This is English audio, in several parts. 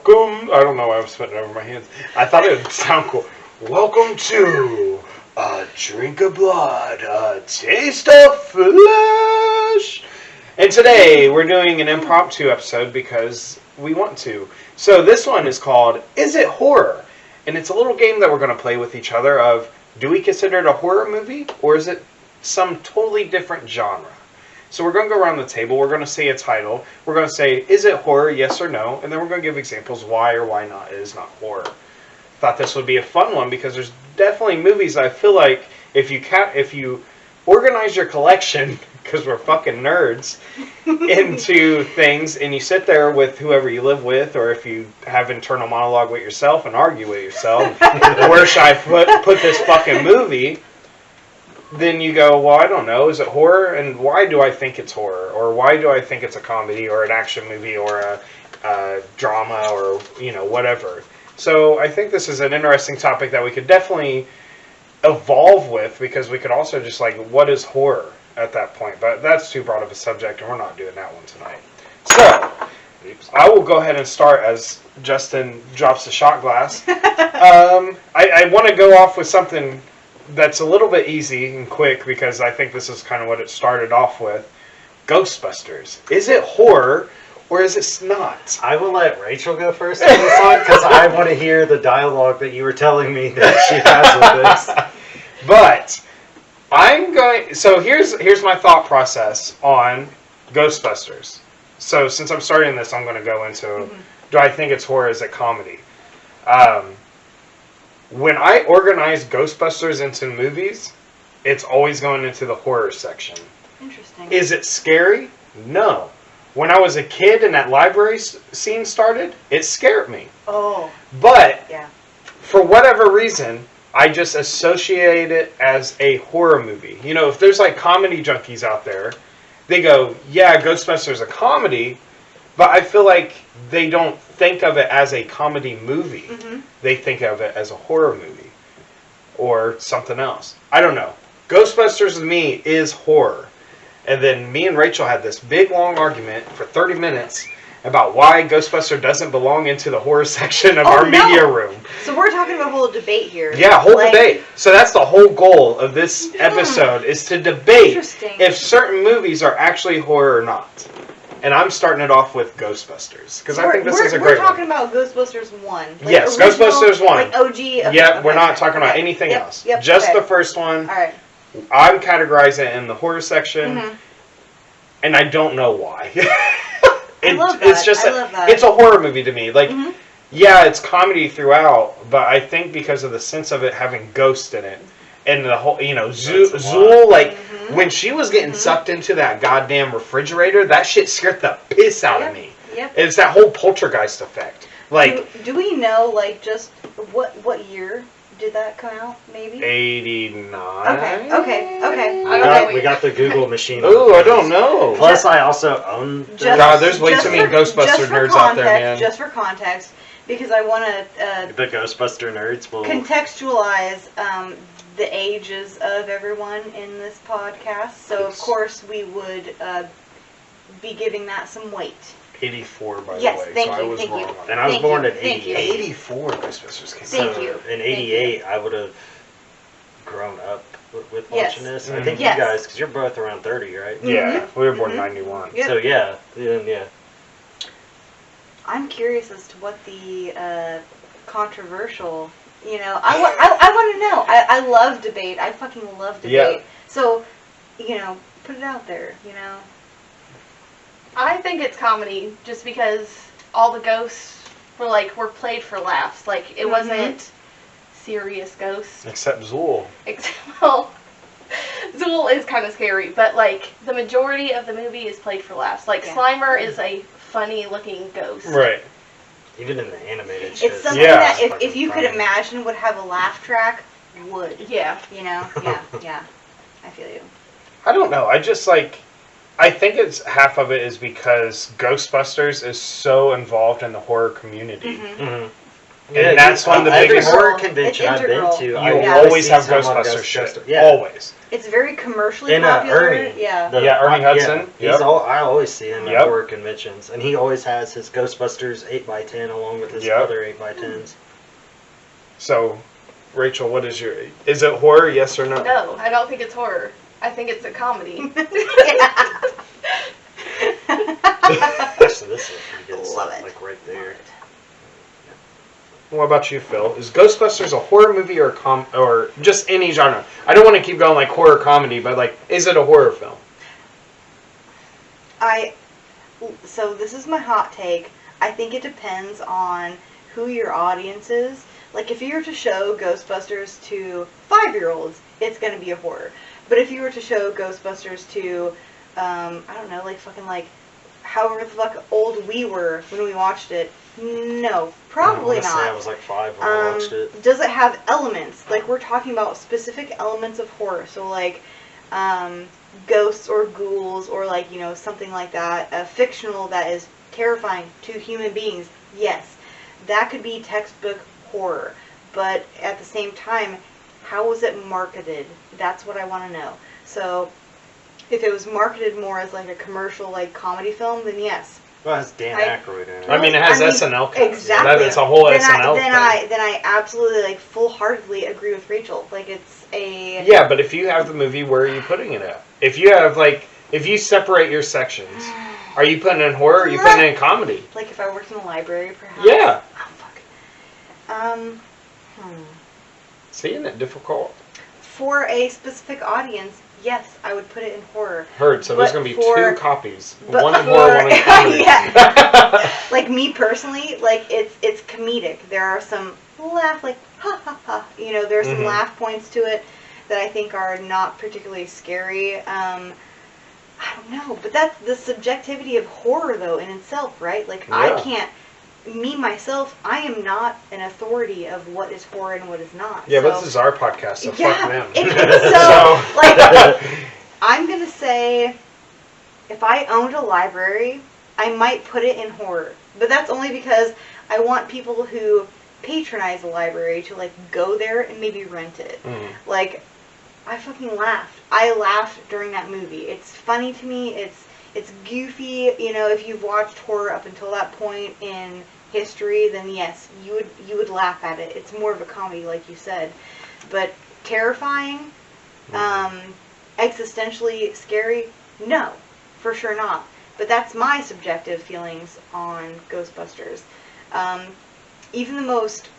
Welcome. I don't know why I was putting it over my hands. I thought it would sound cool. Welcome to A Drink of Blood, A Taste of Flesh. And today we're doing an impromptu episode because we want to. So this one is called Is It Horror? And it's a little game that we're going to play with each other of, do we consider it a horror movie or is it some totally different genre? So we're going to go around the table, we're going to say a title, we're going to say, is it horror, yes or no, and then we're going to give examples why or why not it is not horror. Thought this would be a fun one because there's definitely movies I feel like if you organize your collection, because we're fucking nerds, into things, and you sit there with whoever you live with, or if you have internal monologue with yourself and argue with yourself, where should I put this fucking movie? Then you go, well, I don't know, is it horror? And why do I think it's horror? Or why do I think it's a comedy or an action movie or a drama or, whatever. So I think this is an interesting topic that we could definitely evolve with because we could also just what is horror at that point? But that's too broad of a subject and we're not doing that one tonight. So, I will go ahead and start as Justin drops the shot glass. I want to go off with something that's a little bit easy and quick because I think this is kind of what it started off with. Ghostbusters. Is it horror or is it not? I will let Rachel go first on this one because I want to hear the dialogue that you were telling me that she has with this. But I'm going. So here's my thought process on Ghostbusters. So since I'm starting this, I'm going to go into do I think it's horror? Is it comedy? When I organize Ghostbusters into movies, it's always going into the horror section. Interesting. Is it scary? No. When I was a kid and that library scene started, it scared me. Oh. But, yeah. For whatever reason, I just associate it as a horror movie. If there's comedy junkies out there, they go, yeah, Ghostbusters is a comedy, but I feel like they don't think of it as a comedy movie. Mm-hmm. They think of it as a horror movie or something else. I don't know. Ghostbusters to me is horror. And then me and Rachel had this big long argument for 30 minutes about why Ghostbuster doesn't belong into the horror section of our media room. So we're talking about a whole debate here. Yeah, whole debate. So that's the whole goal of this episode is to debate if certain movies are actually horror or not. And I'm starting it off with Ghostbusters because I think this is a great one. We're talking about Ghostbusters 1. Yes, original, Ghostbusters 1. OG. Okay, yep, we're not talking about anything else. Yep, just the first one. All right. I'm categorizing it in the horror section, and I don't know why. I love that. It's a horror movie to me. Yeah, it's comedy throughout, but I think because of the sense of it having ghosts in it. And the whole, Zool, when she was getting sucked into that goddamn refrigerator, that shit scared the piss out of me. Yep. It's that whole poltergeist effect. Do we know, just what year did that come out, maybe? 89. Okay. We got the Google machine. Ooh, I don't know. Plus, I also own... there's way too many Ghostbuster nerds out there, man. Just for context, because I want to... the Ghostbuster nerds will... contextualize the ages of everyone in this podcast. So, of course, we would be giving that some weight. 84, by the way. Yes, thank I was wrong. And I was born in 88. 84 Ghostbusters came out. Thank you. In 88, I would have grown up with watching this. Mm-hmm. I think you guys, because you're both around 30, right? Yeah, we were born in 91. Yep. So, yeah. I'm curious as to what the controversial... I want to know. I love debate. I fucking love debate. Yeah. So, put it out there, I think it's comedy just because all the ghosts were played for laughs. It wasn't serious ghosts. Except Zool. Well, Zool is kind of scary, but the majority of the movie is played for laughs. Slimer is a funny looking ghost. Right. Even in the animated shit. It's something that if you could imagine would have a laugh track, would. Yeah. Yeah. I feel you. I don't know. I just I think it's half of it is because Ghostbusters is so involved in the horror community. And that's one of the every biggest. horror convention It's I've been integral. to. You I Yeah. always see have someone Ghostbusters shit. Yeah. Always. It's very commercially And popular. Ernie. Yeah. Yeah, Ernie Hudson. Yeah, Yep. I always see him at Yep. horror conventions, and he always has his Ghostbusters 8x10 along with his Yep. other 8x10s. So, Rachel, what is your? Is it horror? Yes or no? No, I don't think it's horror. I think it's a comedy. Actually, this is pretty good Love stuff, it. like right there. What about you, Phil? Is Ghostbusters a horror movie or or just any genre? I don't want to keep going like horror comedy, but like, is it a horror film? So this is my hot take. I think it depends on who your audience is. Like if you were to show Ghostbusters to 5-year-olds, it's going to be a horror. But if you were to show Ghostbusters to, I don't know, like fucking like, however the fuck old we were when we watched it, no, probably I wanna say I not. was like 5 when I watched it. Does it have elements? Like we're talking about specific elements of horror. So like, ghosts or ghouls or like, you know, something like that, fictional that is terrifying to human beings, yes, that could be textbook horror. But at the same time, how was it marketed? That's what I want to know. So if it was marketed more as like a commercial, like comedy film, then yes. Well, it has Dan Aykroyd in it. I mean, it has I mean, SNL cast. exactly. It's a whole then SNL then thing. I absolutely like full-heartedly agree with Rachel. Like it's a Yeah, but if you have the movie, where are you putting it at? If you have like, if you separate your sections, are you putting it in horror? Or are you putting it in comedy? Like if I worked in a library, perhaps. Yeah. Oh fuck. See, isn't it difficult? For a specific audience, yes, I would put it in horror. Heard. So there's But going to be for- 2 copies. but One in for- horror, one in comedy. Yeah. Like me personally, like it's comedic. There are some laugh, like ha ha ha. You know, there's some Mhm. laugh points to it that I think are not particularly scary. I don't know, but that's the subjectivity of horror, though, in itself, right? Like I Yeah. can't. Me myself, I am not an authority of what is horror and what is not. Yeah, but So- this is our podcast, so Yeah, fuck them. it is. So, like, I'm gonna say, if I owned a library, I might put it in horror. But that's only because I want people who patronize the library to like go there and maybe rent it. Mhm. Like, I fucking laughed. I laughed during that movie. It's funny to me. It's goofy. You know, if you've watched horror up until that point in history, then yes, you would laugh at it. It's more of a comedy, like you said. But terrifying, existentially scary, no, for sure not. But that's my subjective feelings on Ghostbusters. Even the most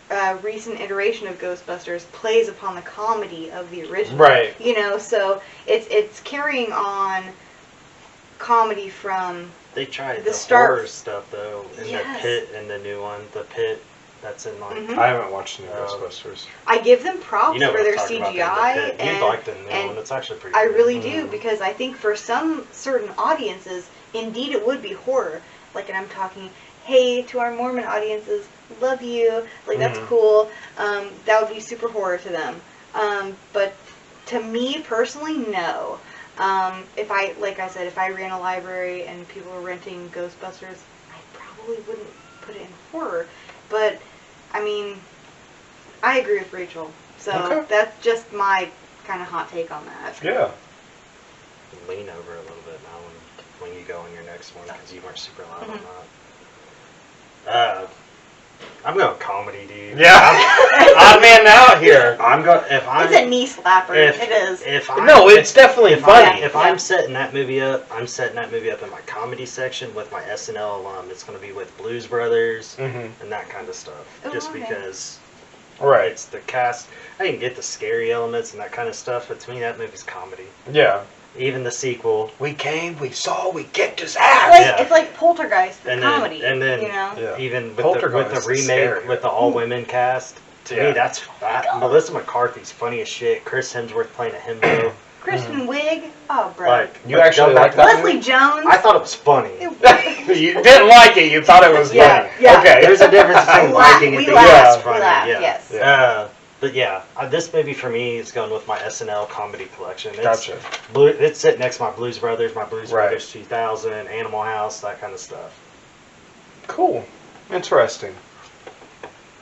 recent iteration of Ghostbusters plays upon the comedy of the original. Right. You know, so it's carrying on comedy from They tried The the start- horror stuff though in Yes. the Pit and the new one. The Pit that's in like. Mhm. I haven't watched any Oh. Ghostbusters. I give them props You know for what their I'm talking about, CGI, the Pit. and You'd like the new and one. It's actually pretty. I good. really do, Mhm. because I think for some certain audiences, indeed it would be horror. Like, and I'm talking, hey, to our Mormon audiences, love you, like that's Mhm. cool. That would be super horror to them. But to me personally, no. If I, like I said, if I ran a library and people were renting Ghostbusters, I probably wouldn't put it in horror. But I mean, I agree with Rachel. So Okay. that's just my kind of hot take on that. Yeah. Lean over a little bit now when you go on your next one because you weren't super loud on that. I'm going comedy, dude. Yeah. Odd man out here. I'm going if I'm. It's a knee slapper. if, It is. If I, No, it's definitely if funny. If I'm setting that movie up, I'm setting that movie up in my comedy section with my SNL alum. It's going to be with Blues Brothers Mhm. and that kind of stuff. Oh, Just okay. because Right. it's the cast. I can get the scary elements and that kind of stuff, but to me, that movie's comedy. Yeah. Even the sequel. We came, we saw, we kicked his ass. Like, yeah. it's like Poltergeist, the And comedy. then, you know? Yeah. even with the Poltergeist is remake scary. with the all-women cast, to Yeah. me, that's Melissa McCarthy's funny as shit. Chris Hemsworth playing a himbo. Kristen Wiig. Oh, bro. Like, You but actually going back like to that Leslie Jones. I thought it was funny. You didn't like it. You thought it was Yeah, funny. yeah. Okay. There's a difference between liking it we and laughed, being we funny. laughed, Yeah. yes. Yeah. But yeah, this movie for me is going with my SNL comedy collection. It's Gotcha. It's sitting next to my Blues Brothers, Right. 2000, Animal House, that kind of stuff. Cool. Interesting.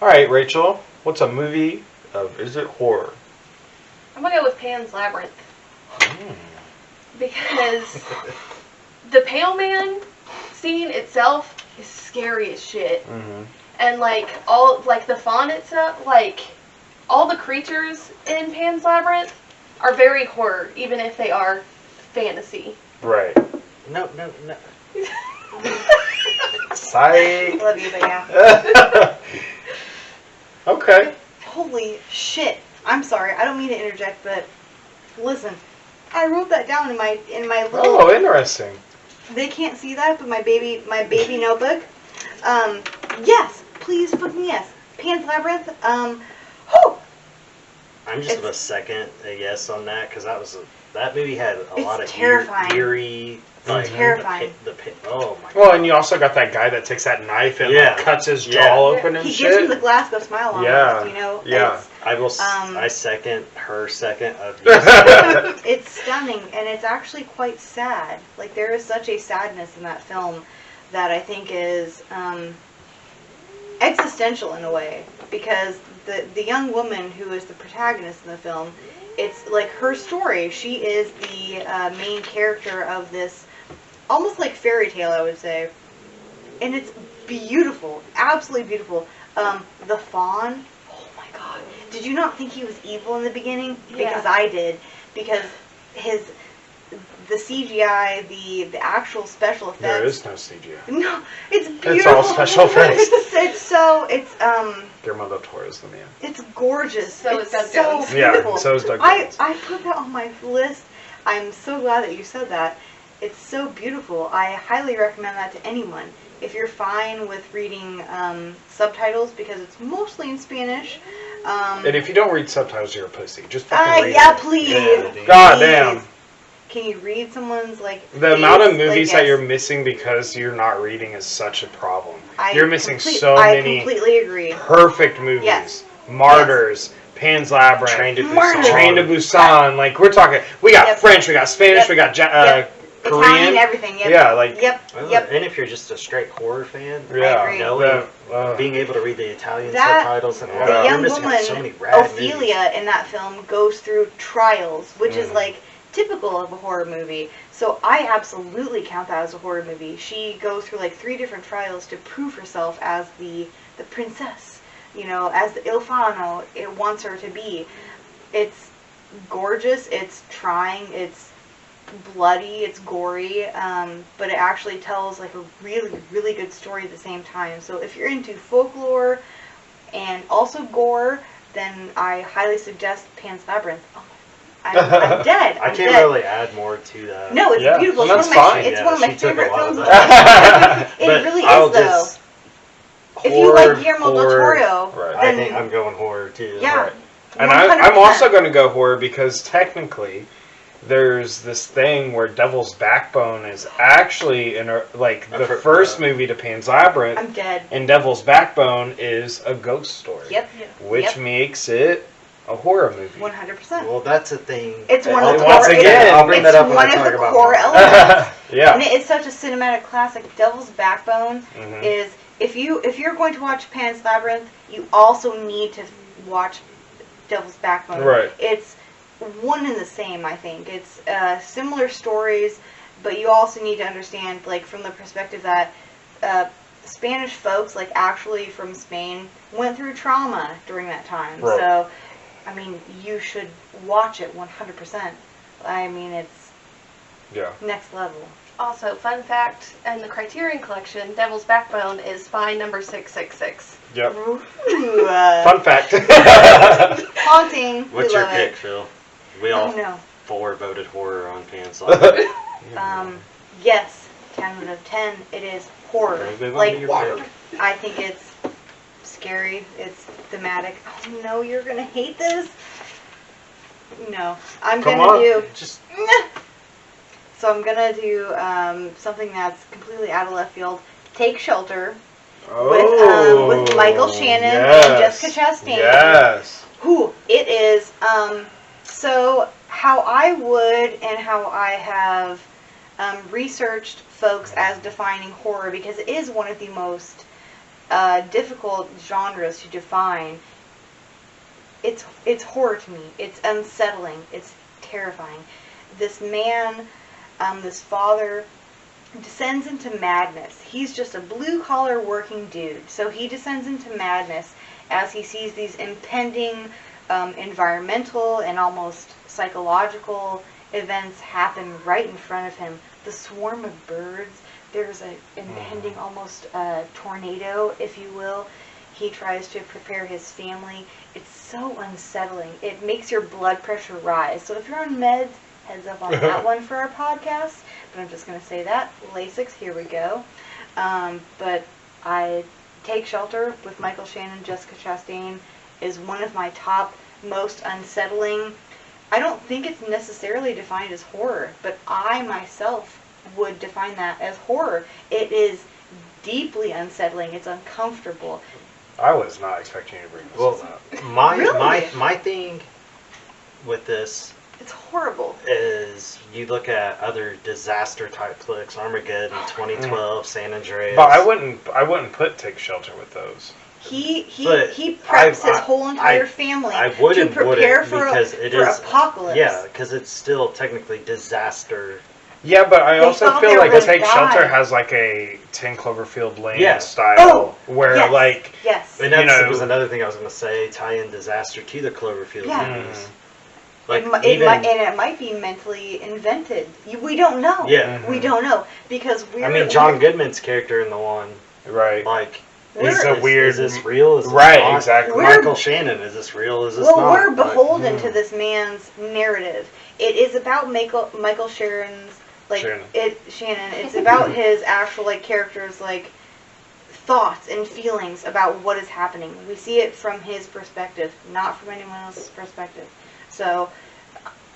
All right, Rachel. What's a movie of? Is it horror? I'm gonna go with Pan's Labyrinth Mm. because the Pale Man scene itself is scary as shit, Mm-hmm. and like all like the fawn itself, like all the creatures in Pan's Labyrinth are very horror, even if they are fantasy. Right. No. Psych. Love you, but yeah. Okay. Holy shit. I'm sorry. I don't mean to interject, but listen. I wrote that down in my little. Oh, interesting. They can't see that, but my baby notebook. Yes, please, fucking yes. Pan's Labyrinth. Whew. I'm just gonna second a yes on that because that movie had a It's lot of terrifying. eerie. Like, terrifying. Oh my god. Well, and you also got that guy that takes that knife and Yeah. like, cuts his Yeah. jaw open and He shit. gives him the Glasgow smile on Yeah. you know? Yeah. It's, I will. I second her second of yes. it's stunning, and it's actually quite sad. Like, there is such a sadness in that film that I think is existential in a way, because the young woman who is the protagonist in the film, it's like her story. She is the main character of this almost like fairy tale, I would say, and it's beautiful, absolutely beautiful. The fawn, oh my god, did you not think he was evil in the beginning? Because Yeah. I did, because the CGI, the actual special effects. There is no CGI. No, it's beautiful. It's all special effects. Guillermo del Toro is the man. It's gorgeous. So it's is Doug so Jones. beautiful. Yeah, so is Doug I Jones. put that on my list. I'm so glad that you said that. It's so beautiful. I highly recommend that to anyone. If you're fine with reading subtitles, because it's mostly in Spanish. And if you don't read subtitles, you're a pussy. Just fucking read yeah, it. please. Yeah, dude. God Please. damn. Can you read someone's like The amount of face? movies Like, that yes. you're missing because you're not reading is such a problem. I You're missing complete- so I many completely agree. perfect movies. Yes. Martyrs, Pan's Labyrinth, Train to Martyrs. Busan. Train to Busan. Like, we're talking, we got Yep. French, we got Spanish, Yep. we got Yep. Korean. Italian, everything. Yep. Yeah, like, Yep. Well, Yep. And if you're just a straight horror fan, yeah. agree. knowing, the- being able to read the Italian That- subtitles and all the that, young you're missing out woman, so many rad movies. Ophelia, in that film goes through trials, which is Mm. like typical of a horror movie. So I absolutely count that as a horror movie. She goes through like 3 different trials to prove herself as the princess, you know, as the Ilfano it wants her to be. It's gorgeous, it's trying, it's bloody, it's gory, but it actually tells like a really, really good story at the same time. So if you're into folklore and also gore, then I highly suggest Pan's Labyrinth. Oh, I'm dead. I I'm can't dead. really add more to that. No, it's Yeah, beautiful. and It's that's one of my, fine. it's Yeah, one of my she took a favorite lot of films. that. It But really I'll is, though. just- If you like Horror, Guillermo del horror, Toro, right. I then think I'm going horror too. yeah, Right. And 100%. I'm also going to go horror because technically there's this thing where Devil's Backbone is actually like the I've heard first that. movie to Pan's Labyrinth, I'm dead. and Devil's Backbone is a ghost story. Yep, Which Yep. makes it a horror movie. 100%. Well, that's a thing. It's one of the Once core. again, I'll bring it's that up when one I of talk the about core Marvel. elements. And Yeah. it's such a cinematic classic. Devil's Backbone Mhm. is if you're going to watch Pan's Labyrinth, you also need to watch Devil's Backbone. Right. It's one and the same, I think. It's similar stories, but you also need to understand, like, from the perspective that Spanish folks, like, actually from Spain, went through trauma during that time. Right. So, I mean, you should watch it 100%. I mean, it's Yeah. next level. Also, fun fact, in the Criterion Collection, Devil's Backbone is spy number 666. Yep. Ooh, Fun fact. haunting. What's we your love pick, it. Phil? We Oh all no. 4 voted horror on Pan's Labyrinth. Yes, 10 out of 10. It is horror. Move on Like, to your pick. I think it's scary. It's thematic. Oh no, you're gonna hate this. No, I'm Come gonna on. do. Just So I'm gonna do something that's completely out of left field. Take Shelter with Michael Shannon and Jessica Chastain. Yes. Who it is. So how I would and how I have researched folks as defining horror, because it is one of the most difficult genres to define. It's horror to me. It's unsettling. It's terrifying. This man, this father, descends into madness. He's just a blue-collar working dude. So he descends into madness as he sees these impending environmental and almost psychological events happen right in front of him. The swarm of birds. There's an impending almost tornado, if you will. He tries to prepare his family. It's so unsettling. It makes your blood pressure rise. So if you're on meds, heads up on that one for our podcast. But I'm just going to say that. Lasix, here we go. But I Take Shelter with Michael Shannon, Jessica Chastain is one of my top most unsettling. I don't think it's necessarily defined as horror, but I myself would define that as horror. It is deeply unsettling. It's uncomfortable. I was not expecting you to bring this up. Really? My thing with this It's horrible. is you look at other disaster type flicks, Armageddon, 2012, San Andreas. But I wouldn't put Take Shelter with those. He But preps his I- whole entire I- family I wouldn't to prepare put it because it for is apocalypse. Yeah, because it's still technically disaster. Yeah, but I They also thought feel they were like gonna Take Shelter die. has like a 10 Cloverfield Lane Yeah. style Oh, where yes. like Yes. And You that know- was another thing I was going to say, tie in disaster to the Cloverfield Yeah. movies. Like, it might be mentally invented. We don't know. Yeah. We don't know because we're. I mean, John Goodman's character in the one, right. like, He's we're- a weird is this real? Is this right, not? exactly. We're- Michael Shannon, is this real? Is this Well, not? we're Like, beholden to this man's narrative. It is about Michael Sharon's Shannon. Shannon. It's about his actual character's thoughts and feelings about what is happening. We see it from his perspective, not from anyone else's perspective. So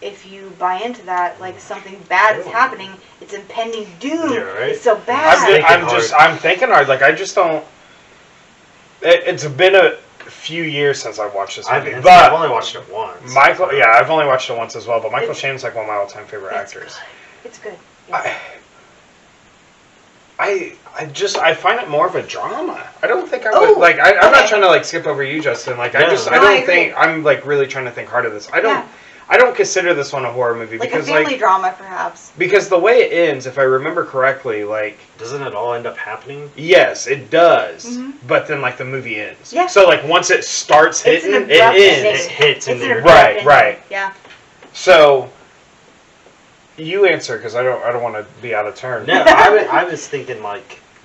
if you buy into that, something bad is happening, it's impending doom. Yeah, right. It's so bad. I'm thinking hard. Like I just don't. It's been a few years since I've watched this movie, I've but only watched it once. Michael. Yeah, I've only watched it once as well. But Michael It's- Shannon's like one of my all-time favorite It's actors. good. It's good. Yes. I find it more of a drama. I don't think I would Oh, I'm not okay. trying to skip over you, Justin. I No. don't I agree. think I'm really trying to think hard of this. Yeah. I don't consider this one a horror movie Like because a family drama, perhaps. because the way it ends, if I remember correctly, Doesn't it all end up happening? yes, it does. Mhm. But then the movie ends. Yeah. So once it starts It's an hitting, it abrupt ends. ending. It hits It's and an then abrupt Right, ending. right. Yeah. So you answer because I don't want to be out of turn. No, I was thinking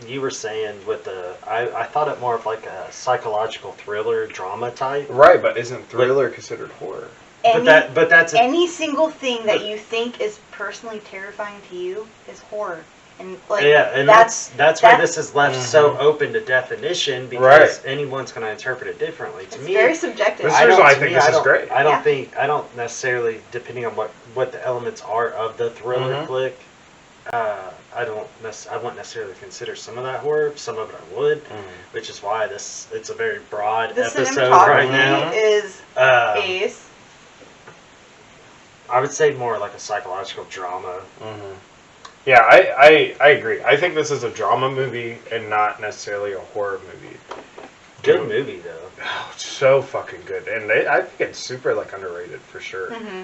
you were saying with I thought it more of a psychological thriller drama type. Right, but isn't thriller considered horror? But that's Any single thing that you think is personally terrifying to you is horror, and and that's why this is left so open to definition because anyone's going to interpret it differently. To it's me, very subjective. This is the reason I think this is great. I don't Yeah. I don't necessarily, depending on what the elements are of the thriller flick, I wouldn't necessarily consider some of that horror. Some of it I would, which is why it's a very broad The episode right now. cinematography is ace. I would say more like a psychological drama. Mm-hmm. Yeah, I agree. I think this is a drama movie and not necessarily a horror movie. Good movie though. Oh, it's so fucking good, and I think it's super underrated for sure. Mm-hmm.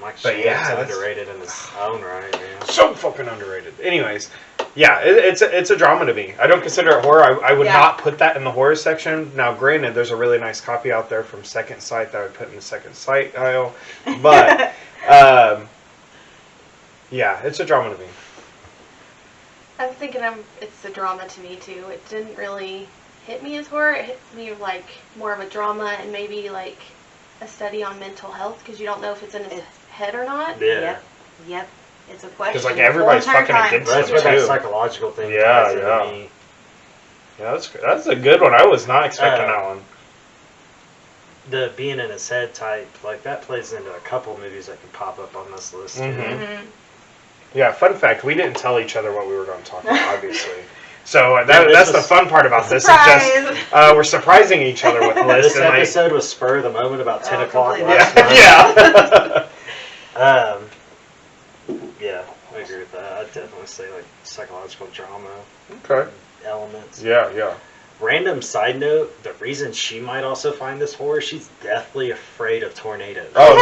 Mike But Shannon's yeah, that's- underrated in his own right, man. So fucking underrated. Anyways, yeah, it's a drama to me. I don't consider it horror. I would Yeah. not put that in the horror section. Now, granted, there's a really nice copy out there from Second Sight that I would put in the Second Sight aisle, but yeah, it's a drama to me. I'm thinking it's a drama to me too. It didn't really hit me as horror. It hit me more of a drama and maybe a study on mental health because you don't know if it's in his head or not. Yeah. Yep. It's a question. Because, the everybody's whole entire fucking time. against That's it, where that too. psychological thing Yeah, ties into yeah. me. Yeah, that's a good one. I was not expecting Uh, that one. The being in his head type, that plays into a couple movies that can pop up on this list. Mhm. Mhm. Yeah, fun fact, we didn't tell each other what we were going to talk about, obviously. So this that's the was- fun part about this. Surprise! Is just we're surprising each other with lists. This and, episode was spur of the moment about 10 Oh, o'clock completely. last night. yeah. Yeah, I agree with that. I'd definitely say psychological drama Okay. elements. Yeah, yeah. Random side note, the reason she might also find this horror, she's deathly afraid of tornadoes. Oh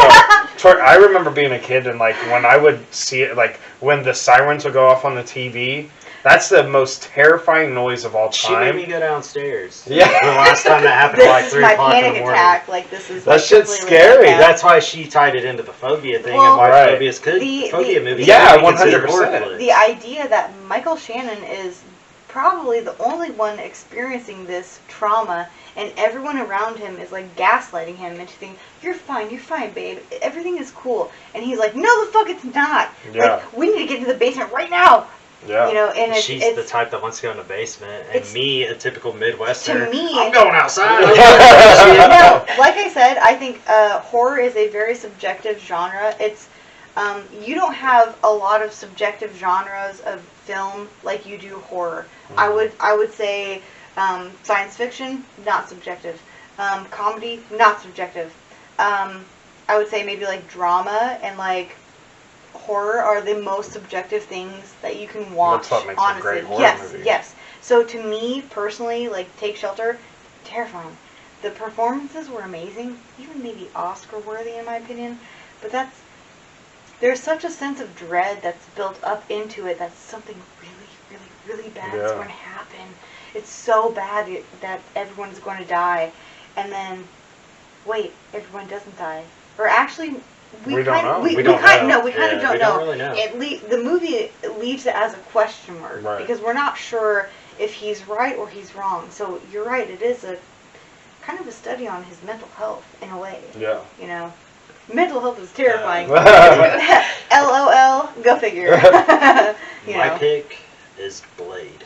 no! I remember being a kid and like when I would see it, like when the sirens would go off on the TV. That's the most terrifying noise of all She made time. me go downstairs. Yeah. The last time that happened, This at like is 3 my o'clock in the panic morning. attack. Like this is. That like, shit's completely scary. like that. That's why she tied it into the phobia thing Well, and why Right. phobias could The- phobia the- movies. Yeah, could be considered 100%. horror flicks. The idea that Michael Shannon is probably the only one experiencing this trauma, and everyone around him is like gaslighting him into thinking, you're fine, babe, everything is cool. And he's like, no, the fuck it's not. Yeah. Like, we need to get to the basement right now. Yeah. You know, and She's it's the type that wants to go in the basement, and it's- me, a typical Midwesterner, to me, I'm going outside. no, like I said, I think horror is a very subjective genre. It's you don't have a lot of subjective genres of film like you do horror. I would say science fiction, not subjective. Comedy, not subjective. I would say maybe like drama and like horror are the most subjective things that you can watch. That's what makes a honestly. great horror yes, movie. Yes. So to me personally, like Take Shelter, terrifying. The performances were amazing, even maybe Oscar worthy in my opinion. But there's such a sense of dread that's built up into it that something really bad is Yeah. going to happen. It's so bad that everyone's going to die, and then wait, everyone doesn't die, or actually. We don't know. We don't kind know. no, we kind Yeah, of don't we know. don't really know. The movie leaves it as a question mark Right. because we're not sure if he's right or he's wrong. So you're right. It is a kind of a study on his mental health in a way. Yeah. You know, mental health is terrifying. Yeah. LOL. Go figure. You My know. pick is Blade.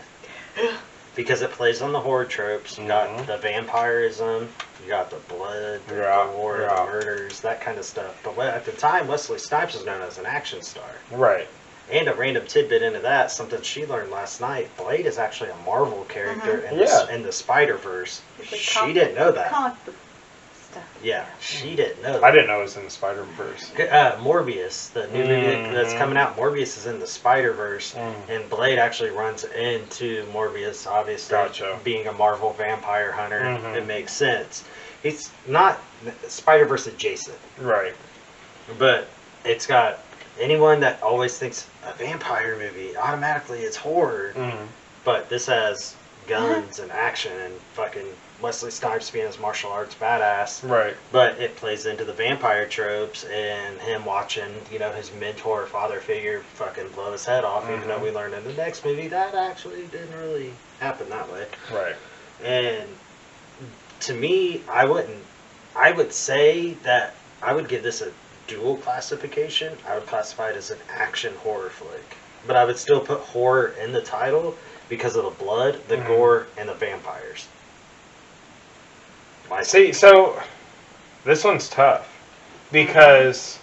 Because it plays on the horror tropes. You got Mhm. the vampirism, you got the blood, the Yeah, gore, yeah. the murders, that kind of stuff. But at the time, Wesley Snipes was known as an action star. Right. And a random tidbit into that, something she learned last night, Blade is actually a Marvel character in, Yeah. in the Spider-Verse. It's like She didn't know that. comic book stuff. Yeah, she didn't know that. I didn't know it was in the Spider-Verse. Morbius, the new movie that's coming out, Morbius is in the Spider-Verse, and Blade actually runs into Morbius, obviously. Gotcha. Being a Marvel vampire hunter, Mhm. it makes sense. He's not Spider-Verse adjacent, Right. but it's got anyone that always thinks a vampire movie, automatically it's horror, Mm-hmm. but this has guns and action and fucking Wesley Snipes being his martial arts badass. Right. But it plays into the vampire tropes and him watching, you know, his mentor, father figure fucking blow his head off, even though we learned in the next movie that actually didn't really happen that way. Right. And to me, I would say that I would give this a dual classification. I would classify it as an action horror flick. But I would still put horror in the title because of the blood, the gore, and the vampires. See, so this one's tough because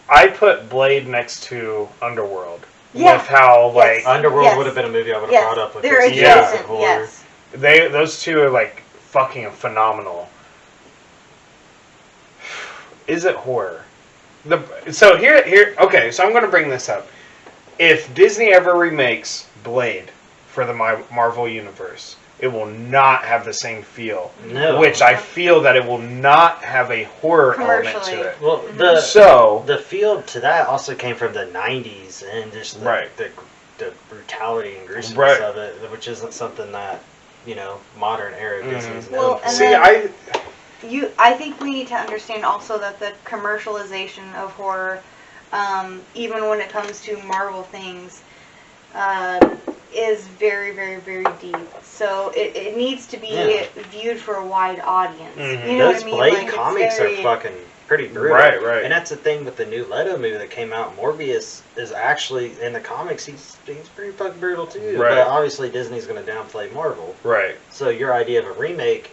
I put Blade next to Underworld Yeah. with how like Yes. Underworld Yes. would have been a movie I would have Yes, brought up with they're this. Yeah. adjacent. horror. Yes. those two are like fucking phenomenal. Is it horror? So here okay, so I'm going to bring this up. If Disney ever remakes Blade for the Marvel universe, it will not have the same feel. No. Which I feel that it will not have a horror element Commercially. to it. Well, So the feel to that also came from the 90s and just Right. the brutality and gruesomeness Right. of it, which isn't something that, you know, modern era Disney's known Well, for. and see, then- I I think we need to understand also that the commercialization of horror, even when it comes to Marvel things, is very, very, very deep. So it needs to be Yeah. viewed for a wide audience. Mhm. You know Those what I mean? Blade Like, it's comics very- are fucking pretty brutal. Right. And that's the thing with the new Leto movie that came out. Morbius is actually, in the comics, he's pretty fucking brutal too. Right. But obviously Disney's going to downplay Marvel. right. So your idea of a remake,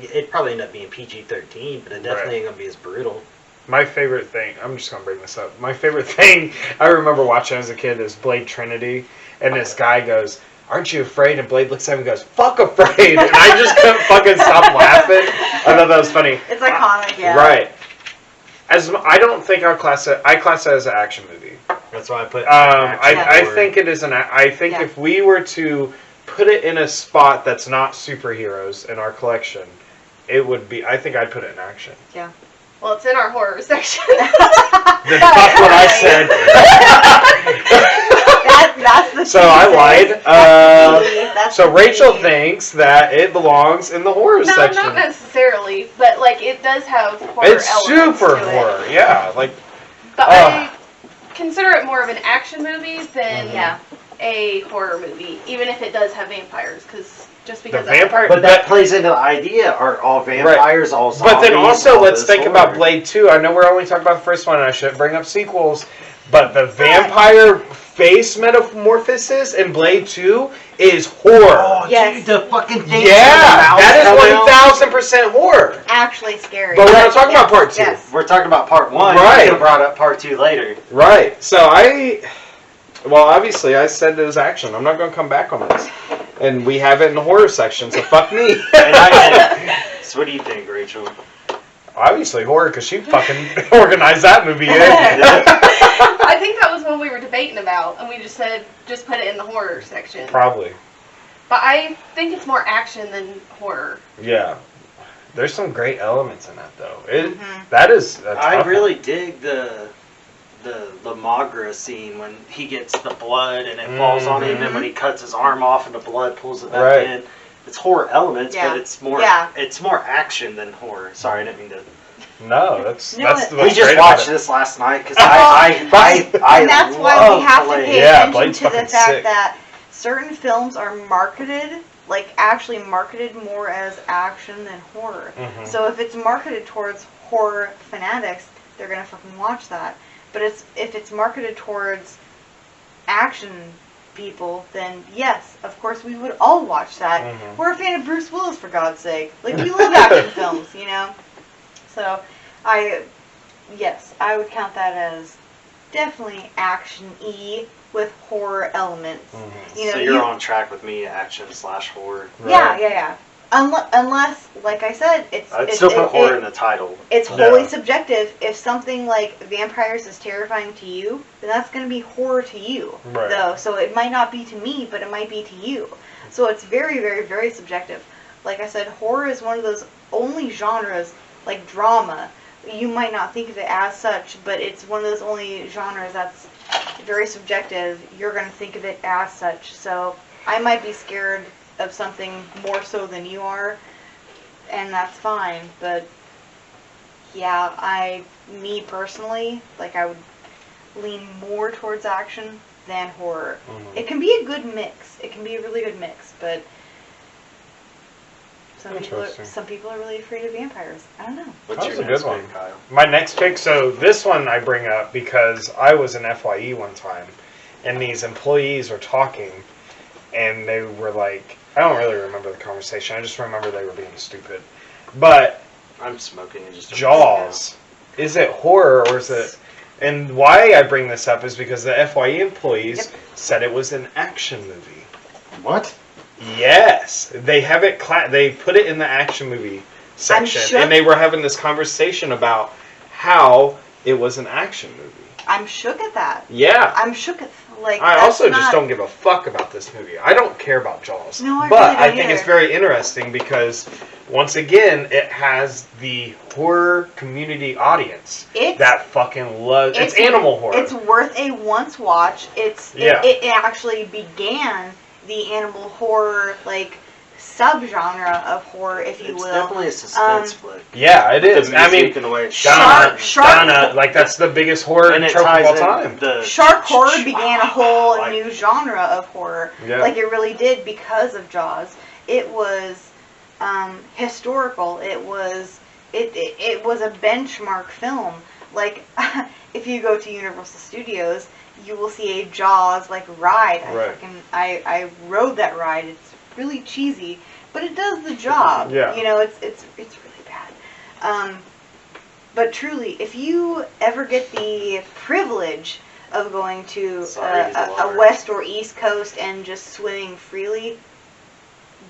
it'd probably end up being PG-13, but it definitely ain't going to be as brutal. My favorite thing, I'm just going to bring this up. My favorite thing I remember watching as a kid is Blade Trinity. And this guy goes, "Aren't you afraid?" And Blade looks at him and goes, "Fuck afraid." And I just couldn't fucking stop laughing. I thought that was funny. It's iconic, yeah. Right. I don't think I class it as an action movie. That's why I put. I action I horror. think it is I think Yeah. if we were to put it in a spot that's not superheroes in our collection, it would be. I think I'd put it in action. Well, it's in our horror section. That's what I said. That's the So I lied. That's So the Rachel key. thinks that it belongs in the horror No, section. not necessarily, but like it does have horror It's elements super to it. horror. Yeah, like But I consider it more of an action movie than Yeah. a horror movie, even if it does have vampires. Because just the because vampire. But that plays into the idea: are all vampires, all zombies? But then also, all let's this think horror? about Blade 2. I know we're only talking about the first one, and I shouldn't bring up sequels, but the vampire face metamorphosis in Blade 2 is horror. Oh, Yes. dude, the fucking thing. Yeah, that is 1000% horror. Actually scary. But we're not talking about part 2. Yes. We're talking about part 1. Right. We could have brought up part 2 later. Right. So well, obviously, I said it was action. I'm not going to come back on this. And we have it in the horror section, so fuck me. So what do you think, Rachel? Obviously horror, because she fucking organized that movie. I think that was what we were debating about, and we just said just put it in the horror section. Probably. But I think it's more action than horror. Yeah. There's some great elements in that, though. Mhm. That is a I tough really dig the Magra scene when he gets the blood and it falls on him, and when he cuts his arm off and the blood pulls it back Right. in. It's horror elements, Yeah. but it's more Yeah. it's more action than horror. Sorry, I didn't mean to. No, that's No, that's it- what's We just great about watched it. this last night because But- I And that's why love we have to Blade. pay Yeah, attention Blade's to the fucking fact sick. that certain films are marketed, like actually marketed more as action than horror. Mhm. So if it's marketed towards horror fanatics, they're gonna fucking watch that. But if it's marketed towards action people, then yes, of course we would all watch that. Mhm. We're a fan of Bruce Willis, for God's sake. Like, we love action films, you know? So, yes, I would count that as definitely action-y with horror elements. Mhm. You know, So you're on track with me, action/horror. Yeah. Unless, like I said, I'd still put horror in the title. it's Yeah. wholly subjective. If something like vampires is terrifying to you, then that's going to be horror to you, Right. though. So it might not be to me, but it might be to you. So it's very, very, very subjective. Like I said, horror is one of those only genres, like drama. You might not think of it as such, but it's one of those only genres that's very subjective. You're going to think of it as such. So I might be scared of something more so than you are, and that's fine, but yeah, me personally, like, I would lean more towards action than horror. Mhm. It can be a good mix. It can be a really good mix, but Interesting. some people are really afraid of vampires. I don't know. What's That your was a next good one. pick, Kyle? My next pick, so this one I bring up because I was in FYE one time, and these employees were talking, and they were like, I don't really remember the conversation, I just remember they were being stupid. But I'm smoking and just Jaws, is it horror or is it... And why I bring this up is because the FYE employees said it was an action movie. What? Yes, they have it. They put it in the action movie section, shook. and they were having this conversation about how it was an action movie. I'm shook at that. Yeah, I'm shook at, like, I that's also just not- don't give a fuck about this movie. I don't care about Jaws, No, I but really don't I think either. it's very interesting because once again, it has the horror community audience It's- that fucking loves. It's animal horror. It's worth a once watch. Yeah. It actually began the animal horror, like, subgenre of horror, if you It's will. definitely a suspense Um, flick. Yeah, it is. The I mean, music and the way it's Donna, Shark- Donna, like that's the biggest horror and it trope of ties all in time. the Shark horror began a whole like- new genre of horror. Yeah. Like, it really did because of Jaws. It was historical. It was a benchmark film. Like, if you go to Universal Studios, you will see a Jaws like ride. Right. I rode that ride. It's really cheesy, but it does the job. Yeah. You know, it's really bad. But truly, if you ever get the privilege of going to Sorry, the a water. west or east coast and just swimming freely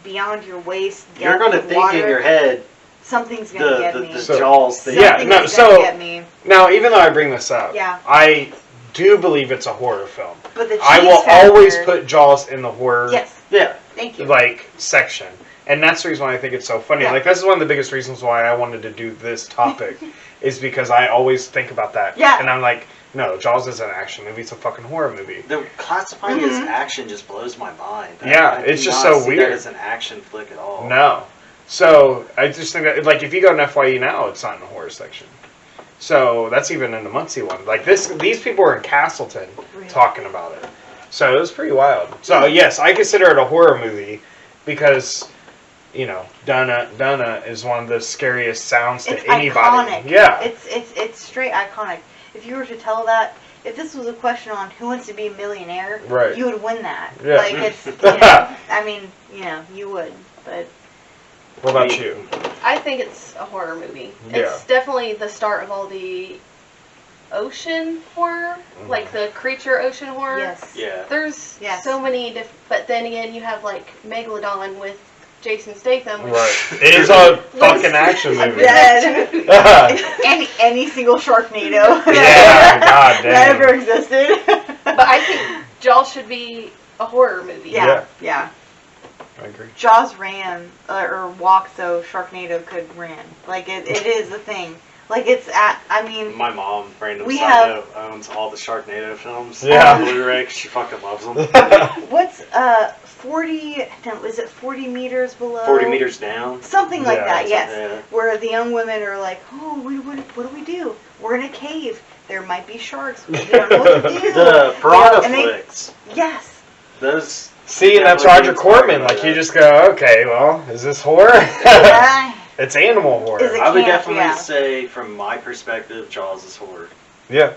beyond your waist, You're depth gonna of think water, in your head something's gonna get me. the So- Jaws thing. Yeah, Something's no, gonna so- get me. Now, even though I bring this up, Yeah. I do believe it's a horror film. But the I cheese will factor, always put Jaws in the horror. yes. Yeah. Thank you. like section, and that's the reason why I think it's so funny. Yeah. Like this is one of the biggest reasons why I wanted to do this topic, is because I always think about that. Yeah. And I'm like, no, Jaws is an action movie. It's a fucking horror movie. The classifying as action just blows my mind. Yeah, I it's do just not so see weird. That as an action flick at all. No. So I just think that, like, if you go to FYE now, it's not in the horror section. So that's even in the Muncie one. Like these people were in Castleton Really? talking about it. So it was pretty wild. So yes, I consider it a horror movie because, you know, Dunna is one of the scariest sounds to It's anybody. iconic. Yeah. It's straight iconic. If you were to tell that, if this was a question on who wants to be a millionaire, Right. you would win that. Yeah. Like it's, you know, I mean, you know, you would. But What about you? I think it's a horror movie. Yeah. It's definitely the start of all the ocean horror, like the creature ocean horror. yes. Yeah. There's Yes. so many but then again, you have like Megalodon with Jason Statham. Which Right. It is a fucking action movie. Dead. Yeah, any single Sharknado god that damn. ever existed. But I think Jaws should be a horror movie. Yeah. I agree. Jaws ran or walked so Sharknado could ran. Like it is a thing. Like it's at. I mean, My mom, random We side note, owns all the Sharknado films. Yeah. On Blu-ray 'cause she fucking loves them. what's 40? No, is it 40 meters below? 40 meters down. Something like Yeah, that. Yes. Yeah. Where the young women are like, oh, what do we do? We're in a cave. There might be sharks. We don't know what to do. The piranha And they- flicks. Yes. Those. See, and that's Definitely Roger inspired Corman. by Like, you that. just go, okay, well, is this horror? Yeah. It's animal horror. Is it- I would camp, definitely yeah. say, from my perspective, Jaws is horror. Yeah.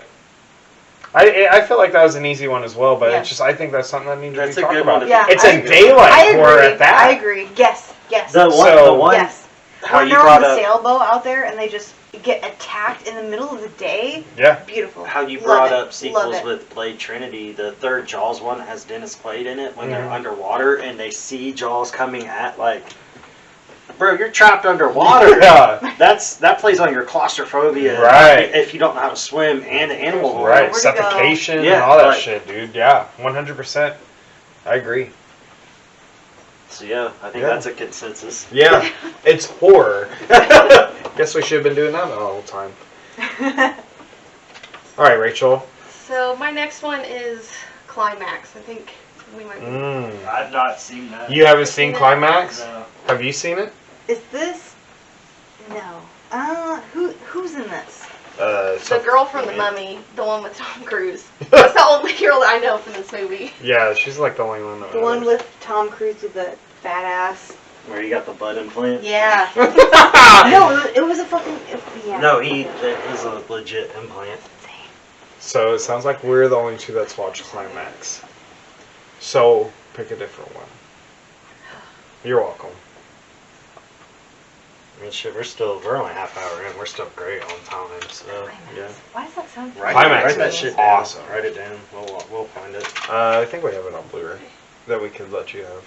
I feel like that was an easy one as well, but Yeah. it's just, I think that's something that needs to That's be a talked good about. one. Yeah. It's I a agree. daylight I horror agree. at that. I agree. Yes. Yes. The one, So- the one, Yes. how When you they're on brought the up, sailboat out there and they just get attacked in the middle of the day. Yeah. Beautiful. how you Love brought it. up Love sequels it. with Blade Trinity. The third Jaws one has Dennis Quaid in it when they're Mhm. underwater and they see Jaws coming at, like, bro, you're trapped underwater. Yeah. That plays on your claustrophobia. Right. If you don't know how to swim and the animal horror. Right. Where'd it go? Suffocation and Yeah, all that like- shit, dude. Yeah. 100%. I agree. So yeah, I think Yeah. that's a consensus. Yeah. It's horror. Guess we should have been doing that the whole time. All right, Rachel. So my next one is Climax. I think we might. I've not seen that. You haven't seen Climax? No. Have you seen it? Is this? No. Who's in this? The girl from The Mummy, the one with Tom Cruise. That's the only girl that I know from this movie. Yeah, she's like the only one that The one with Tom Cruise with the fat ass. Where you got the butt implant? Yeah. matters. No, it was a fucking. Yeah. No, it was a legit implant. So it sounds like we're the only two that's watched Climax. So pick a different one. You're welcome. I mean, shit, we're only half hour in. We're still great on time, so Climax. yeah. Why does that sound? Right. Climax Write that is shit down. awesome. Write it down. We'll find it. I think we have it on Blu-ray that we could let you have.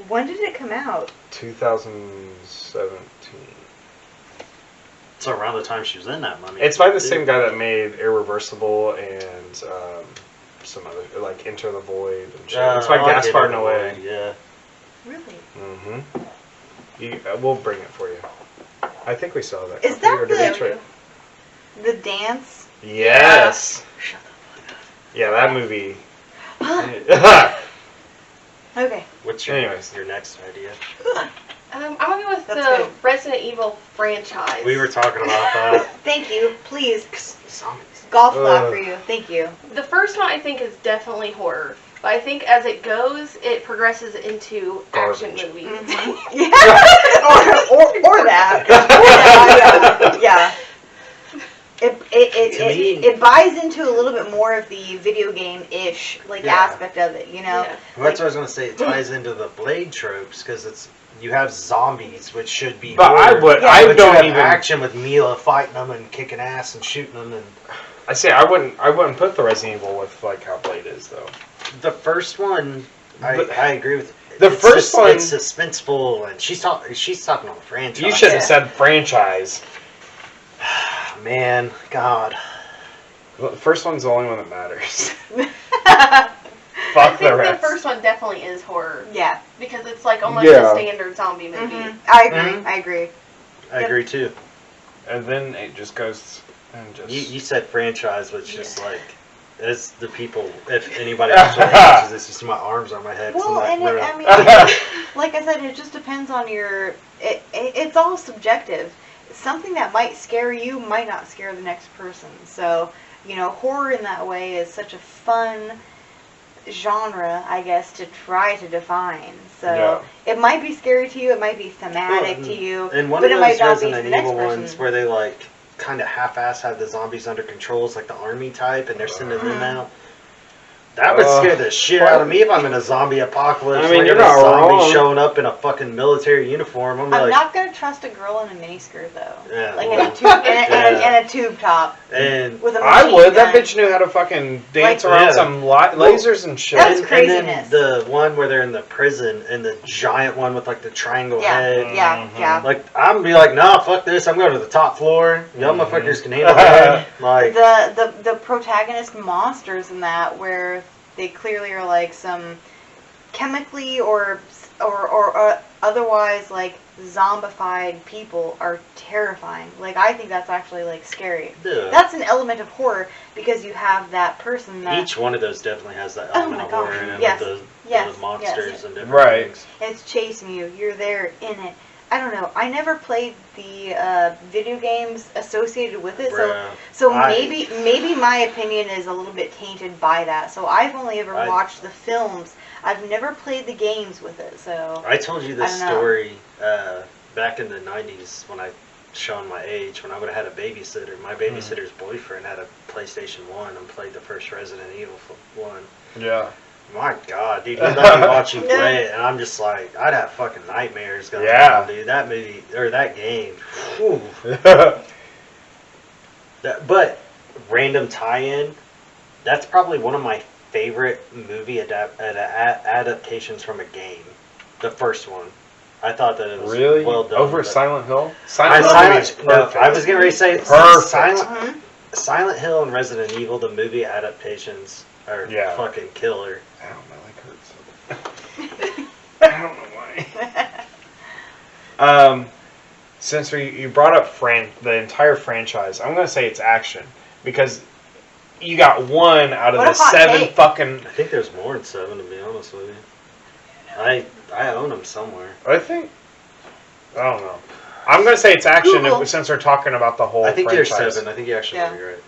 When did it come out? 2017. So around the time she was in that Mummy. It's by the too. same guy that made Irreversible and some other, like Enter the Void and shit. It's by I like Gaspar it, Noé. Yeah. Really? Mm-hmm. We'll bring it for you. I think we saw that. Is copy, or that did we trade? the dance? Yes. Yeah, that movie. Okay. What's your Anyways. your next idea? I'm gonna go with That's the good. Resident Evil franchise. We were talking about that. Thank you. Please. Zombies. Golf clap for you. Thank you. The first one I think is definitely horror, but I think as it goes, it progresses into action Garbage. movies. Yeah. or that. Or that. Yeah. To me- It buys into a little bit more of the video game-ish like Yeah. aspect of it, you know. Yeah. Well, that's what I was gonna say. It ties into the Blade tropes because you have zombies, which should be. But I horror, would- Yeah. I but you don't have even. action with Mila fighting them and kicking ass and shooting them. And I say I wouldn't put the Resident Evil with like how Blade is though. the first one, But- I agree with. The it's first one- it's suspenseful, and she's talking on the franchise. You should have Yeah. said franchise. Man, God. The first one's the only one that matters. Fuck think the rest. the first one definitely is horror Yeah. because it's like almost Yeah. a standard zombie movie. Mhm. I agree. Mhm. I agree. I Yep. agree too. And then it just goes and just. You said franchise, which just like, as the people, if anybody actually watches this, you see my arms on my head. 'cause I'm Well, like, and literally- I mean, like I said, it just depends on your. It's all subjective. Something that might scare you might not scare the next person. So, horror in that way is such a fun genre, I guess, to try to define. So it might be scary to you, it might be thematic Well, to you, and one but of it might those not be to Resident the next Evil person. ones where they like kind of half-ass have the zombies under control, it's like the army type, and they're sending them Mhm. out. That would scare the shit out of me if I'm in a zombie apocalypse. I mean, like you're a not zombie wrong. showing up in a fucking military uniform. I'm I'm like, not gonna trust a girl in a miniskirt though, yeah, like well, in a tube, in a tube top and with a I machine would. That gun. bitch knew how to fucking dance Like- around Yeah. some lasers and shit. That's and craziness. then the one where they're in the prison and the giant one with like the triangle Yeah, head. yeah, Mhm. yeah. Like I'm be like, nah, fuck this. I'm going to the top floor. Y'all Mhm. motherfuckers can handle that. Like, The protagonist monsters in that where they clearly are like some chemically or otherwise like zombified people are terrifying. Like I think that's actually like scary. yeah. That's an element of horror because you have that person that Each one of those definitely has that Oh element my of horror gosh, in it, yes, with yes, the monsters yes. and different Right. things. it's chasing you. You're there in it. I don't know. I never played the video games associated with it, Bruh. so I- maybe my opinion is a little bit tainted by that. So I've only ever I- watched the films. I've never played the games with it. So I told you this I don't know. story back in the 90s when I shown my age, when I would have had a babysitter. My babysitter's boyfriend had a PlayStation 1 and played the first Resident Evil 1. Yeah. My God, dude, he'd let me watch him play it, and I'm just like, I'd have fucking nightmares going Yeah. on, dude. That movie, or that game. Whew. But, random tie-in, that's probably one of my favorite movie adaptations from a game. The first one. I thought that it was Really? well done. Over but- Silent Hill? I, Silent Hill is Silent, no, perfect. I was getting ready to say Perfect. Mhm. Silent Hill and Resident Evil, the movie adaptations, are Yeah. fucking killer. Ow, my leg hurts. I don't know why. Since you brought up the entire franchise, I'm gonna say it's action because you got one out of What a the hot 7 take. fucking. I think there's more than 7, to be honest with you. I own them somewhere. I think. I don't know. I'm gonna say it's action Google. since we're talking about the whole I think franchise. there's 7. I think you actually Yeah. might be right.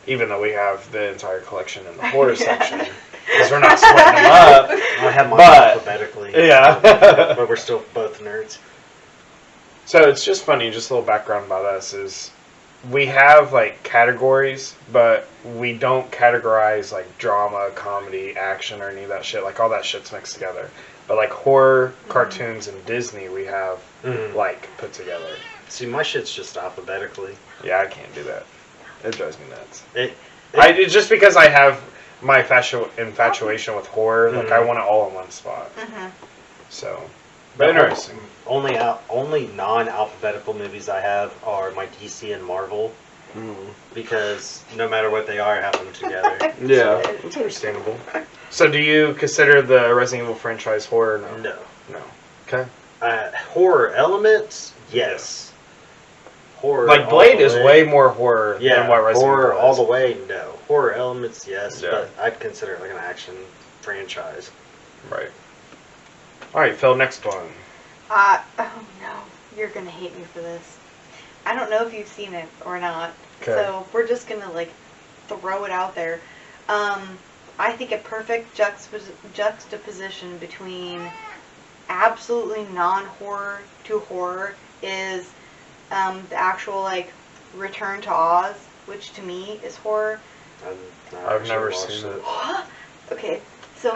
Even though we have the entire collection in the horror section, because we're not splitting them up. I have mine But- alphabetically. Yeah. But we're still both nerds. So it's just funny, just a little background about us is we have like categories, but we don't categorize like drama, comedy, action, or any of that shit. Like all that shit's mixed together. But like horror, cartoons, and Disney, we have Mhm. like put together. See, my shit's just alphabetically. Yeah, I can't do that. It drives me nuts. It's Just because I have my infatuation with horror, like Mhm. I want it all in one spot. Mhm. So, but interesting. Only non-alphabetical movies I have are my DC and Marvel, because no matter what they are, I have them together. Yeah, it's understandable. So, do you consider the Resident Evil franchise horror? No. No. No. Okay. Horror elements, yes. Horror. Like all Blade the is way more horror Yeah, than what Resident horror Evil all is. the way. No, horror elements, yes, Yeah. but I'd consider it like an action franchise. Right. All right, Phil. Next one. Oh no, you're gonna hate me for this. I don't know if you've seen it or not, Okay. so we're just gonna like throw it out there. I think a perfect juxtaposition between absolutely non-horror to horror is the actual like Return to Oz, which to me is horror. I've never seen it. Okay, so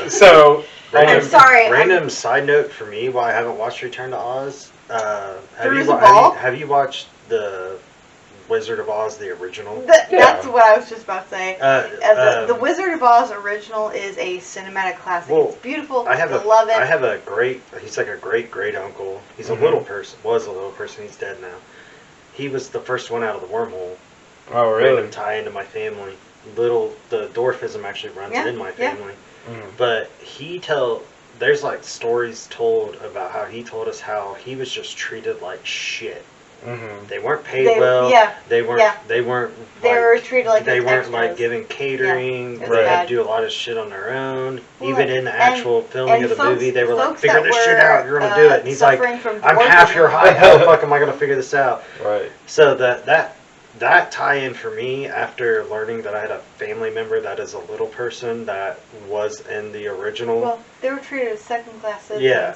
So, I'm sorry. Random side note for me, why I haven't watched Return to Oz. Have you watched the Wizard of Oz, the original? That's what I was just about to say. The Um, Wizard of Oz original is a cinematic classic. Well, It's beautiful. I love it. I have a great. He's like a great uncle. He's Mhm. a little person. Was a little person. He's dead now. He was the first one out of the wormhole. oh really? Random tie into my family. the dwarfism actually runs Yeah, in my yeah. family. Mhm. But there's like stories told about how he told us how he was just treated like shit. Mhm. They weren't paid well. Yeah, They weren't. yeah. They weren't. They like, were treated like they those weren't like extras. given catering. Yeah, it's They had bad. to do a lot of shit on their own. Well, Even in the and- actual filming and of the folks- movie, they were like, folks "Figure that this shit were, out. You're gonna do it." And he's like, suffering from "I'm half your dwarfism. height. How the fuck am I gonna figure this out?" Right. So that tie-in for me, after learning that I had a family member that is a little person that was in the original. Well, they were treated as second-class citizens Yeah,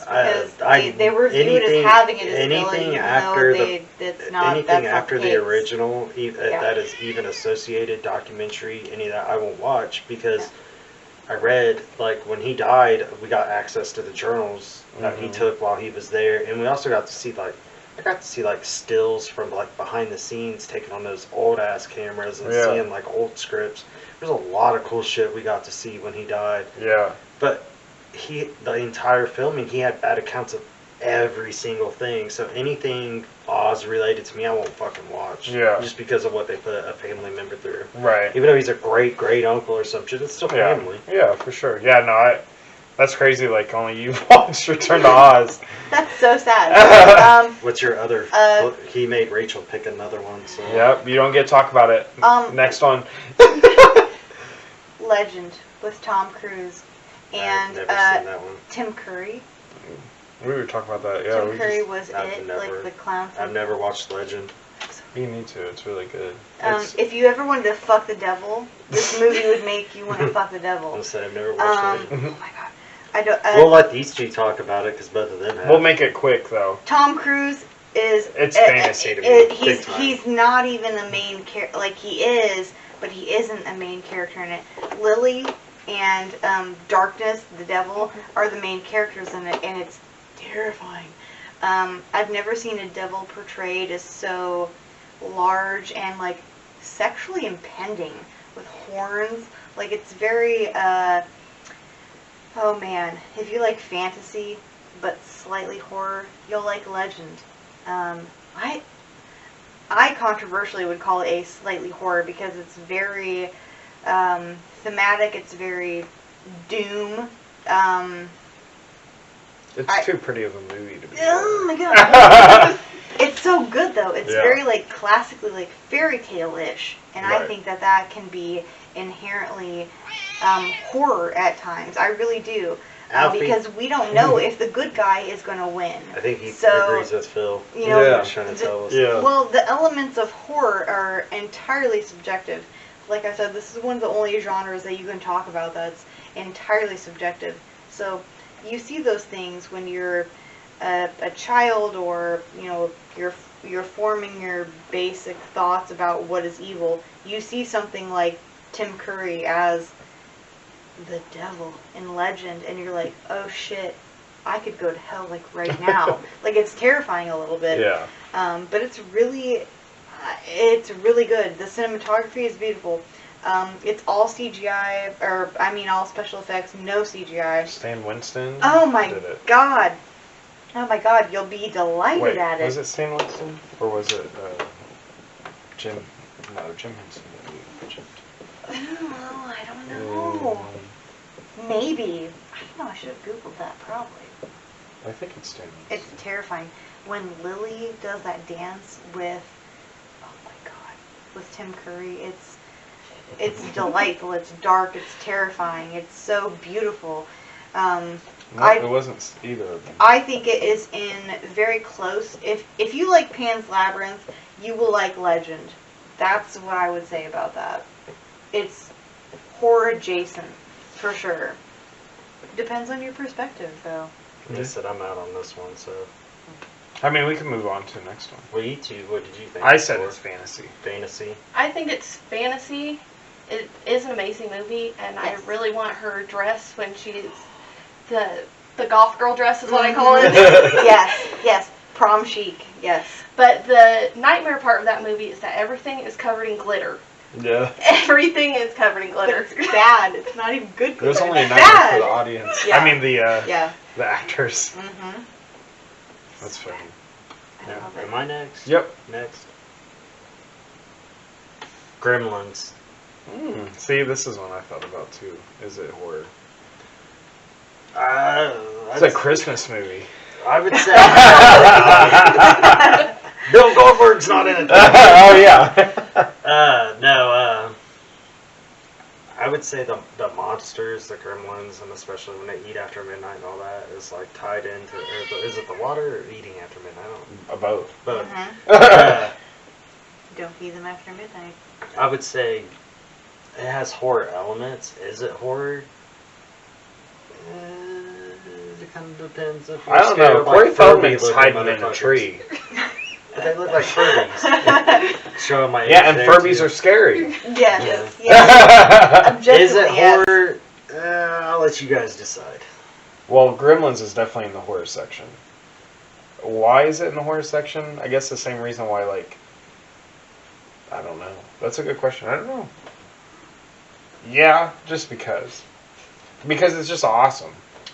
because they were viewed as having a disability, anything even after though that's not anything the after the case. original Yeah. that is even associated documentary, any of that I won't watch because I read like when he died, we got access to the journals that he Mhm. took while he was there, and we also got to see like stills from like behind the scenes taken on those old ass cameras and Yeah. seeing like old scripts. There's a lot of cool shit we got to see when he died. Yeah. But the entire filming, he had bad accounts of every single thing. So anything Oz related to me, I won't fucking watch. Yeah. Just because of what they put a family member through. Right. Even though he's a great great uncle or some shit, it's still Yeah. family. Yeah, for sure. Yeah, no, that's crazy. Like only you watched Return to Oz. That's so sad. What's your other? Uh, He made Rachel pick another one. So Yep. You don't get to talk about it. Next one. Legend with Tom Cruise and I've never seen that one. Tim Curry. We were talking about that. Yeah. Tim Curry was I've it, never- like the clown. I've never watched Legend. Me too. It's really good. It's, If you ever wanted to fuck the devil, this movie would make you want to fuck the devil. I'll say I've never watched Legend. Oh my god, I don't. We'll let these two talk about it because both of them have. we'll make it quick though. Tom Cruise is. It's fantasy to me, He's big time. he's not even the main character. Like he is, but he isn't a main character in it. Lily and Darkness, the devil, are the main characters in it, and it's terrifying. I've never seen a devil portrayed as so large and like sexually impending with horns. Like it's very oh man, if you like fantasy but slightly horror, you'll like Legend. I controversially would call it a slightly horror because it's very thematic. It's very doom. It's too pretty of a movie to be. Oh my god. It's so good though. It's Yeah. very like classically like fairy tale-ish, and I Right. think that can be inherently horror at times. I really do, Alfie. because we don't know if the good guy is going to win. I think he So, agrees with Phil. You know, Yeah. He's trying to tell us. Yeah. well, the elements of horror are entirely subjective. Like I said, this is one of the only genres that you can talk about that's entirely subjective. So you see those things when you're a child, or you know you're forming your basic thoughts about what is evil. You see something like Tim Curry as the devil in Legend, and you're like, oh shit, I could go to hell like right now. Like it's terrifying a little bit. Yeah. But it's really good. The cinematography is beautiful. It's all CGI, or I mean all special effects, no CGI. Stan Winston. Oh my did it. god. Oh my god, you'll be delighted Wait, at it. was it Stan Winston or was it Jim? No, Jim Henson. Oh, I don't know. Maybe. I don't know, I should have Googled that probably. I think it's Stan Winston. It's terrifying. When Lily does that dance with, oh my god, with Tim Curry, it's delightful. It's dark. It's terrifying. It's so beautiful. No, it wasn't either of them. I think it is in very close. If you like Pan's Labyrinth, you will like Legend. That's what I would say about that. It's horror adjacent, for sure. Depends on your perspective, though. He said I'm out on this one, so. I mean, we can move on to the next one. Well, you two, what did you think? I said before? it's fantasy. Fantasy. I think it's fantasy. It is an amazing movie, and Yes. I really want her dress when she's the goth girl dress is what I call it. Yes. Prom chic, yes. But the nightmare part of that movie is that everything is covered in glitter. Yeah. Everything is covered in But glitter. it's bad. It's not even good. It was glitter. only a It's nightmare bad. for the audience. Yeah. I mean Yeah. the actors. Mm-hmm. That's funny. I Yeah. love it. Am I next? Yep. Next. Gremlins. See, this is one I thought about too. Is it horror? It's I'd a Christmas movie. I would say Bill Goldberg's not in it. Oh yeah. No. I would say the monsters, the gremlins, and especially when they eat after midnight and all that is like tied into. Is it the water or eating after midnight? I don't know. Both. But Mhm. Don't feed them after midnight. I would say it has horror elements. Is it horror? It kind of depends. If I don't know. Corey Feldman's hiding in a tree. But they look like Furbies. Showing my Yeah, age and there, Furbies too. are scary. Yes. Yes. Objectively, Is it yes. horror? I'll let you guys decide. Well, Gremlins is definitely in the horror section. Why is it in the horror section? I guess the same reason why, like, I don't know. That's a good question. I don't know. Yeah, just because. Because it's just awesome.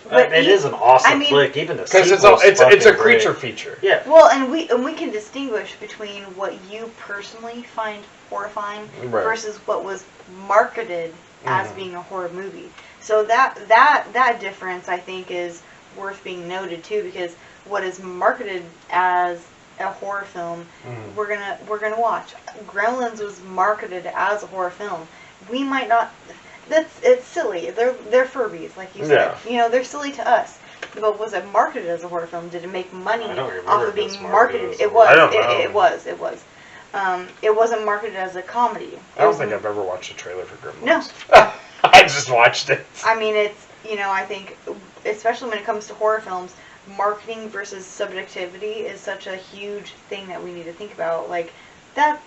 But It you- is an awesome I mean- flick. Even the Because sequel's it's a fucking creature great. feature. Yeah. Well, and we can distinguish between what you personally find horrifying Right. versus what was marketed as Mhm. being a horror movie. So that difference, I think, is worth being noted too, because what is marketed as a horror film, Mhm. we're gonna watch. Gremlins was marketed as a horror film. We might not. It's silly. They're Furbies, like you said. Yeah. You know, they're silly to us. But was it marketed as a horror film? Did it make money I don't remember off if of it was being marketed marketed? as a It horror was. I don't know. It was. It was. It wasn't marketed as a comedy. I don't think I've ever watched a trailer for Gremlins. No. I just watched it. I mean, it's, I think, especially when it comes to horror films, marketing versus subjectivity is such a huge thing that we need to think about. Like, that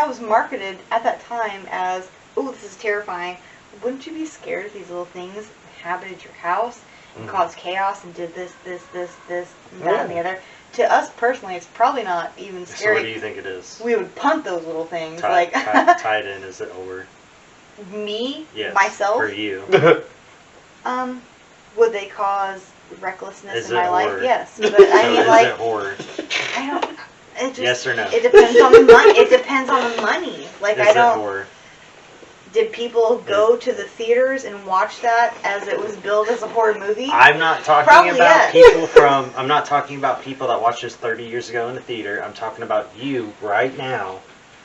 was marketed at that time as, oh, this is terrifying. Wouldn't you be scared if these little things inhabited your house and caused chaos and did this, and that, and the other? To us personally, it's probably not even So scary. what do you think it is? We would punt those little things. Tied in, is it horror? Me, Yes. myself, For you. would they cause recklessness Is in it my life? horror? Yes, but I So mean, is like, it horror? I don't. It just, Yes or no? It depends on the money. It depends on the money. Like, Is I it don't. horror? Did people go to the theaters and watch that as it was billed as a horror movie? I'm not talking Probably about yes. people from. I'm not talking about people that watched this 30 years ago in the theater. I'm talking about you right now.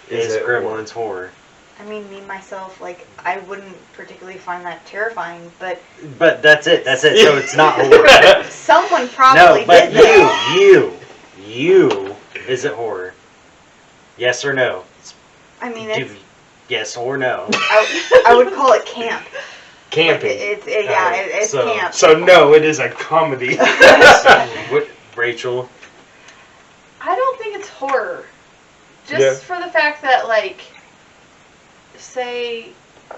Is it Gremlins horror? I mean, me myself, like, I wouldn't particularly find that terrifying, but But that's it. That's it. So it's not horror. someone probably No, but did that. you. Is it horror? Yes or no? I mean, Do- it's, yes or no? I would call it camp. Like, Camping. it's so- camp. So no, it is a comedy. What, Rachel? I don't think it's horror. Just Yeah. for the fact that, like, say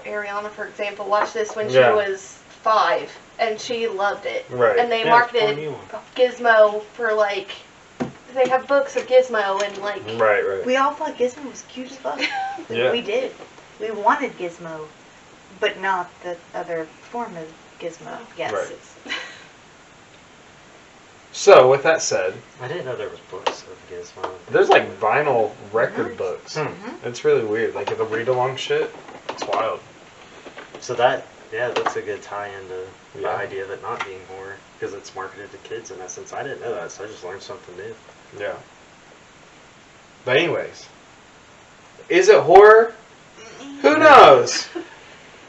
Ariana, for example, watched this when Yeah. she was 5, and she loved it. Right. And they Yeah, marketed 21. Gizmo for, like, they have books of Gizmo and, like, Right. We all thought Gizmo was cute as fuck. Yeah. We did. We wanted Gizmo, but not the other form of Gizmo. Yes. Right. So with that said, I didn't know there was books of Gizmo. there's like vinyl record books. Hmm. It's really weird. Like the read along shit. It's wild. So that's a good tie-in to the Yeah. idea of it not being horror, because it's marketed to kids in essence. I didn't know that, so I just learned something new. Yeah. But anyways, is it horror? Who knows?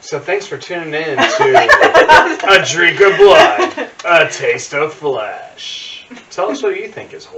So thanks for tuning in to A Drink of Blood, A Taste of Flesh. Tell us what you think is horror.